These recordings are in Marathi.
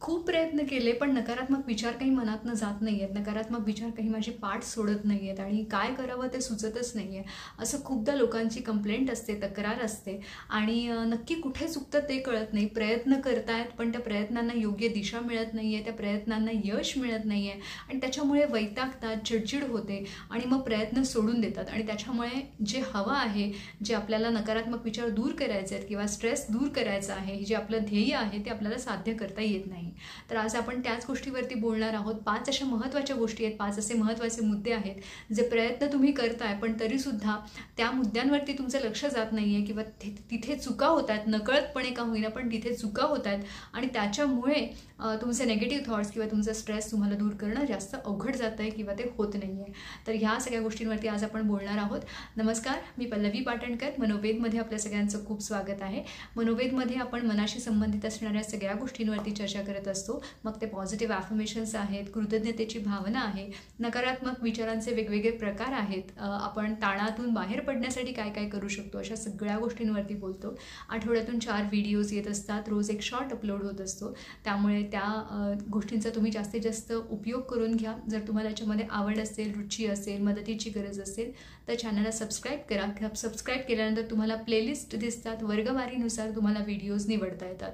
खूप प्रयत्न केले पण नकारात्मक विचार काही मनातनं जात नाही आहेत, नकारात्मक विचार काही माझी पाठ सोडत नाही आहेत आणि काय करावं ते सुचतच नाही आहे, असं खूपदा लोकांची कंप्लेंट असते, तक्रार असते. आणि नक्की कुठे चुकतं ते कळत नाही. प्रयत्न करतायत पण त्या प्रयत्नांना योग्य दिशा मिळत नाही आहे, त्या प्रयत्नांना यश मिळत नाही आहे आणि त्याच्यामुळे वैतागतात, चिडचिड होते आणि मग प्रयत्न सोडून देतात. आणि त्याच्यामुळे जे हवं आहे, जे आपल्याला नकारात्मक विचार दूर करायचे आहेत किंवा स्ट्रेस दूर करायचा आहे, जे आपलं ध्येय आहे ते आपल्याला साध्य करता येत नाही. तर आज आपण त्याच गोष्टीवरती बोलणार आहोत. 5 अशा महत्त्वाच्या गोष्टी आहेत, 5 असे महत्त्वाचे मुद्दे आहेत जे प्रयत्न तुम्ही करताय पण तरीसुद्धा त्या मुद्द्यांवरती तुमचं लक्ष जात नाही आहे किंवा तिथे चुका होत आहेत, नकळतपणे का होईना पण तिथे चुका होत आहेत आणि त्याच्यामुळे तुमचे नेगेटिव्ह थॉट्स किंवा तुमचा स्ट्रेस तुम्हाला दूर करणं जास्त अवघड जातं आहे किंवा ते होत नाही आहे. तर ह्या सगळ्या गोष्टींवरती आज आपण बोलणार आहोत. नमस्कार, मी पल्लवी पाटणकर. मनोवेदमध्ये आपल्या सगळ्यांचं खूप स्वागत आहे. मनोवेदमध्ये आपण मनाशी संबंधित असणाऱ्या सगळ्या गोष्टींवरती चर्चा करत असतो. मग ते पॉझिटिव्ह ॲफर्मेशन्स आहेत, कृतज्ञतेची भावना आहे, नकारात्मक विचारांचे वेगवेगळे प्रकार आहेत, आपण ताणातून बाहेर पडण्यासाठी काय काय करू शकतो, अशा सगळ्या गोष्टींवरती बोलतो. आठवड्यातून 4 व्हिडिओज येत असतात, रोज एक शॉर्ट अपलोड होत असतो. त्यामुळे त्या गोष्टींचा तुम्ही जास्तीत जास्त उपयोग करून घ्या. जर तुम्हाला याच्यामध्ये आवड असेल, रुची असेल, मदतीची गरज असेल तर चॅनलला सबस्क्राईब करा. सबस्क्राईब केल्यानंतर तुम्हाला प्लेलिस्ट दिसतात, वर्गवारीनुसार तुम्हाला व्हिडिओज निवडता येतात.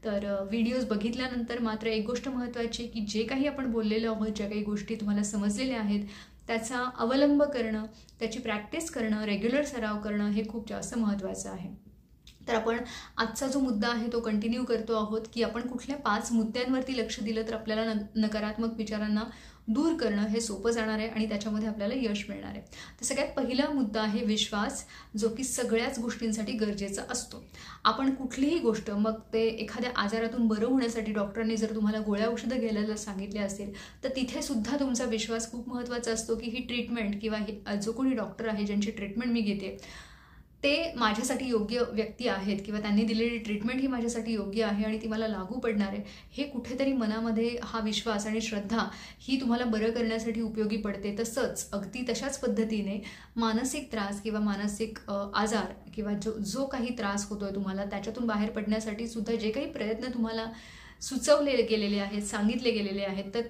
तर व्हिडिओज बघितल्यानंतर मात्र एक गोष्ट महत्त्वाची की जे काही आपण बोललेलो आहोत, ज्या काही गोष्टी तुम्हाला समजलेल्या आहेत त्याचा अवलंब करणं, त्याची प्रॅक्टिस करणं, रेग्युलर सराव करणं हे खूप जास्त महत्त्वाचं आहे. तर आपण आजचा जो मुद्दा आहे तो कंटिन्यू करतो आहोत की आपण कुठल्या 5 मुद्द्यांवरती लक्ष दिलं तर आपल्याला नकारात्मक विचारांना दूर करणं हे सोपं जाणार आहे आणि त्याच्यामध्ये आपल्याला यश मिळणार आहे. तर सगळ्यात पहिला मुद्दा आहे विश्वास, जो की सगळ्याच गोष्टींसाठी गरजेचा असतो. आपण कुठलीही गोष्ट, मग ते एखाद्या आजारातून बरं होण्यासाठी डॉक्टरांनी जर तुम्हाला गोळ्या औषधं घ्यायला सांगितले असेल तर तिथे सुद्धा तुमचा विश्वास खूप महत्त्वाचा असतो की ही ट्रीटमेंट किंवा जो कोणी डॉक्टर आहे ज्यांची ट्रीटमेंट मी घेते ते माझ्यासाठी योग्य व्यक्ती आहेत किंवा त्यांनी दिलेली ट्रीटमेंट ही माझ्यासाठी योग्य आहे आणि ती मला लागू पडणार आहे. हे कुठेतरी मनामध्ये हा विश्वास आणि श्रद्धा ही तुम्हाला बरं करण्यासाठी उपयोगी पडते. तसंच अगदी तशाच पद्धतीने मानसिक त्रास किंवा मानसिक आजार किंवा जो काही त्रास होतोय तुम्हाला त्याच्यातून बाहेर पडण्यासाठी सुद्धा जे काही प्रयत्न तुम्हाला सुचवले गेलेले आहेत, सांगितले गेलेले आहेत, तर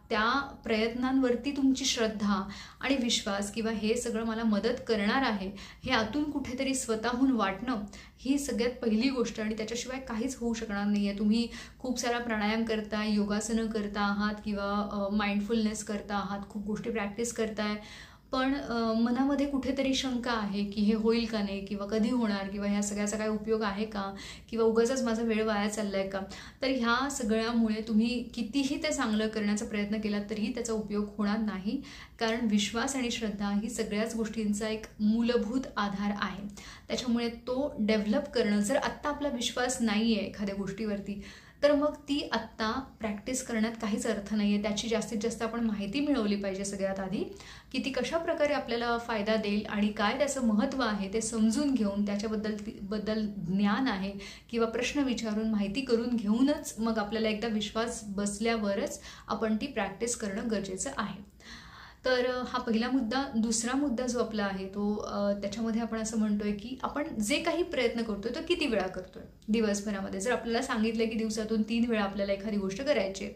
त्या प्रयत्नांवरती तुमची श्रद्धा आणि विश्वास किंवा हे सगळं मला मदत करणार आहे हे आतून कुठेतरी स्वतःहून वाटणं ही सगळ्यात पहिली गोष्ट आणि त्याच्याशिवाय काहीच होऊ शकणार नाही आहे. तुम्ही खूप सारा प्राणायाम करताय, योगासनं करता आहात किंवा माइंडफुलनेस करता आहात, खूप गोष्टी प्रॅक्टिस करताय, पण मनामध्ये कुठेतरी शंका आहे की हे होईल का नाही किंवा कधी होणार किंवा ह्या सगळ्याचा काय उपयोग आहे का किंवा उगाचच माझा वेळ वाया चाललाय का. तर ह्या सगळ्यामुळे तुम्ही कितीही ते चांगलं करण्याचा प्रयत्न केलात तरीही त्याचा उपयोग होणार नाही, कारण विश्वास आणि श्रद्धा ही सगळ्याच गोष्टींचा एक मूलभूत आधार आहे. त्याच्यामुळे तो डेव्हलप करणं, जर आत्ता आपला विश्वास नाही आहे एखाद्या गोष्टीवरती तर मग ती आत्ता प्रॅक्टिस करण्यात काहीच अर्थ नाही आहे. त्याची जास्तीत जास्त आपण माहिती मिळवली पाहिजे सगळ्यात आधी, की ती कशा प्रकारे आपल्याला फायदा देईल आणि काय त्याचं महत्त्व आहे ते समजून घेऊन त्याच्याबद्दल ज्ञान आहे किंवा प्रश्न विचारून माहिती करून घेऊनच मग आपल्याला एकदा विश्वास बसल्यावरच आपण ती प्रॅक्टिस करणं गरजेचं आहे. तर हा पहिला मुद्दा. दुसरा मुद्दा जो आपला आहे तो त्याच्यामध्ये आपण असं म्हणतोय की आपण जे काही प्रयत्न करतोय तो किती वेळा करतोय दिवसभरामध्ये. जर आपल्याला सांगितलं की दिवसातून 3 वेळा आपल्याला एखादी गोष्ट करायची आहे,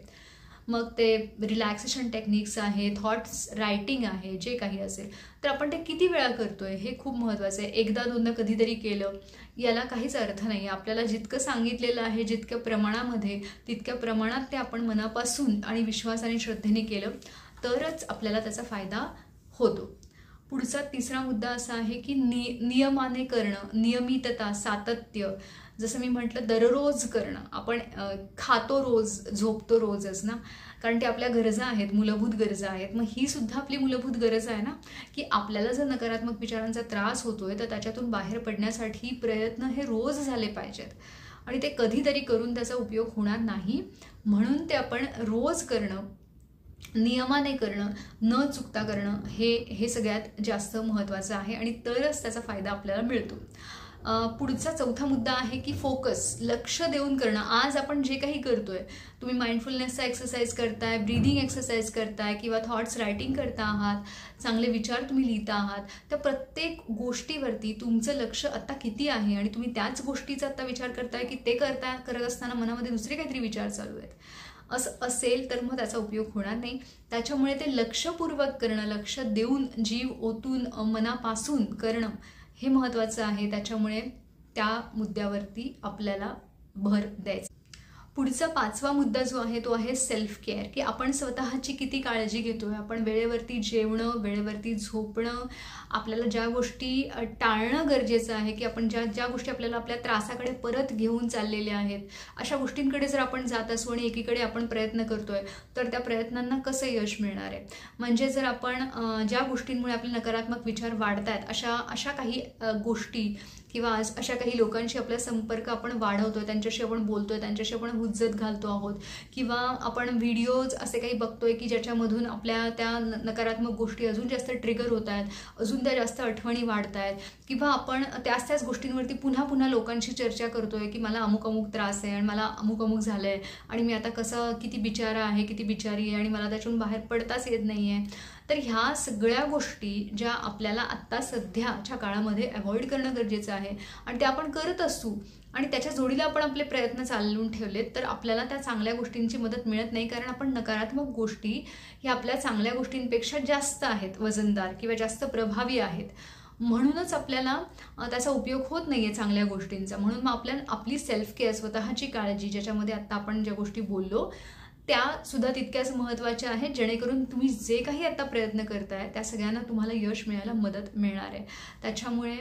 मग ते रिलॅक्सेशन टेक्निक्स आहे, थॉट्स रायटिंग आहे, जे काही असेल, तर आपण ते किती वेळा करतोय हे खूप महत्त्वाचं आहे. एकदा दोनदा कधीतरी केलं याला काहीच अर्थ नाही. आपल्याला जितकं सांगितलेलं आहे, जितक्या प्रमाणामध्ये तितक्या प्रमाणात ते आपण मनापासून आणि विश्वास आणि श्रद्धेने केलं तरच आपल्याला त्याचा फायदा होतो. पुढचा तिसरा मुद्दा असा आहे की नियमाने करणं, नियमितता, सातत्य. जसं मी म्हटलं, दररोज करणं. आपण खातो रोज, झोपतो रोजच ना, कारण ते आपल्या गरजा आहेत, मूलभूत गरजा आहेत. मग ही सुद्धा आपली मूलभूत गरज आहे ना, की आपल्याला जर नकारात्मक विचारांचा त्रास होतोय तर त्याच्यातून बाहेर पडण्यासाठी प्रयत्न हे रोज झाले पाहिजेत आणि ते कधीतरी करून त्याचा उपयोग होणार नाही. म्हणून ते आपण रोज करणं, नियमाने करणं, न चुकता करणं हे सगळ्यात जास्त महत्त्वाचं आहे आणि तरच त्याचा फायदा आपल्याला मिळतो. पुढचा चौथा मुद्दा आहे की फोकस, लक्ष देऊन करणं. आज आपण जे काही करतोय, तुम्ही माइंडफुलनेसचा एक्सरसाइज करताय, ब्रीदिंग एक्सरसाइज करताय किंवा थॉट्स रायटिंग करता आहात, चांगले विचार तुम्ही लिहिता आहात, तर प्रत्येक गोष्टीवरती तुमचं लक्ष आता किती आहे आणि तुम्ही त्याच गोष्टीचा आता विचार करताय की ते करत असताना मनामध्ये दुसरे काहीतरी विचार चालू आहेत असं असेल तर मग त्याचा उपयोग होणार नाही. त्याच्यामुळे ते लक्षपूर्वक करणं, लक्ष देऊन, जीव ओतून, मनापासून करणं हे महत्त्वाचं आहे. त्याच्यामुळे त्या मुद्द्यावरती आपल्याला भर द्यायचा. पुढचा पाचवा मुद्दा जो आहे तो आहे सेल्फ केअर, की आपण स्वतःची किती काळजी घेतोय. आपण वेळेवरती जेवणं, वेळेवरती झोपणं, आपल्याला ज्या गोष्टी टाळणं गरजेचं आहे, की आपण ज्या गोष्टी आपल्याला आपल्या त्रासाकडे परत घेऊन चाललेल्या आहेत, अशा गोष्टींकडे जर आपण जात असू आणि एकीकडे आपण प्रयत्न करतोय तर त्या प्रयत्नांना कसं यश मिळणार आहे. म्हणजे जर आपण ज्या गोष्टींमुळे आपले नकारात्मक विचार वाढत आहेत अशा काही गोष्टी किंवा अशा काही लोकांशी आपला संपर्क आपण वाढवतोय, त्यांच्याशी आपण बोलतोय, त्यांच्याशी आपण हुज्जत घालतो आहोत, किंवा आपण व्हिडिओज असे काही बघतोय की ज्याच्यामधून आपल्या त्या नकारात्मक गोष्टी अजून जास्त ट्रिगर होत आहेत, अजून त्या जास्त आठवणी वाढत आहेत, किंवा आपण त्याच गोष्टींवरती पुन्हा पुन्हा लोकांशी चर्चा करतोय की मला अमुक अमुक त्रास आहे आणि मला अमुक अमुक झालं आहे आणि मी आता कसं, किती बिचारा आहे, किती बिचारी आहे आणि मला त्याच्यातून बाहेर पडताच येत नाही आहे. तर ह्या सगळ्या गोष्टी ज्या आपल्याला आत्ता सध्याच्या काळामध्ये अवॉइड करणं गरजेचं आहे आणि ते आपण करत असू आणि त्याच्या जोडीला आपण आपले प्रयत्न चालवून ठेवलेत तर आपल्याला त्या चांगल्या गोष्टींची मदत मिळत नाही, कारण आपण नकारात्मक गोष्टी ह्या आपल्या चांगल्या गोष्टींपेक्षा जास्त आहेत, वजनदार किंवा जास्त प्रभावी आहेत. म्हणूनच आपल्याला त्याचा उपयोग होत नाही आहे चांगल्या गोष्टींचा. म्हणून मग आपली सेल्फ केअर, स्वतःची काळजी, ज्याच्यामध्ये आत्ता आपण ज्या गोष्टी बोललो त्या सुद्धा तितक्याच महत्त्वाच्या आहेत, जेणेकरून तुम्ही जे काही आता प्रयत्न करताय त्या सगळ्यांना तुम्हाला यश मिळायला मदत मिळणार आहे. त्याच्यामुळे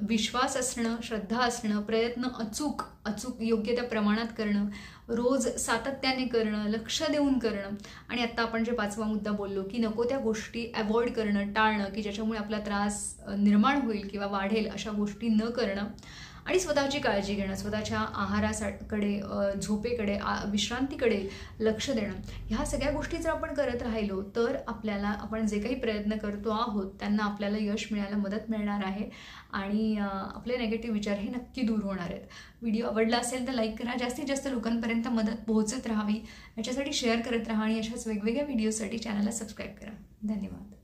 विश्वास असणं, श्रद्धा असणं, प्रयत्न अचूक योग्य त्या प्रमाणात करणं, रोज सातत्याने करणं, लक्ष देऊन करणं, आणि आत्ता आपण जे पाचवा मुद्दा बोललो की नको त्या गोष्टी अवॉइड करणं, टाळणं, की ज्याच्यामुळे आपला त्रास निर्माण होईल किंवा वाढेल, अशा गोष्टी न करणं, आणि स्वतःची काळजी घेणं, स्वतःच्या आहाराकडे, झोपेकडे, विश्रांतीकडे लक्ष देणं, ह्या सगळ्या गोष्टी जर आपण करत राहिलो तर आपल्याला आपण जे काही प्रयत्न करतो आहोत त्यांना आपल्याला यश मिळायला मदत मिळणार आहे आणि आपले नेगेटिव्ह विचार हे नक्की दूर होणार आहेत. व्हिडिओ आवडला असेल तर लाईक करा, जास्तीत जास्त लोकांपर्यंत मदत पोहोचत राहावी याच्यासाठी शेअर करत राहा आणि अशाच वेगवेगळ्या व्हिडिओसाठी चॅनलला सबस्क्राईब करा. धन्यवाद.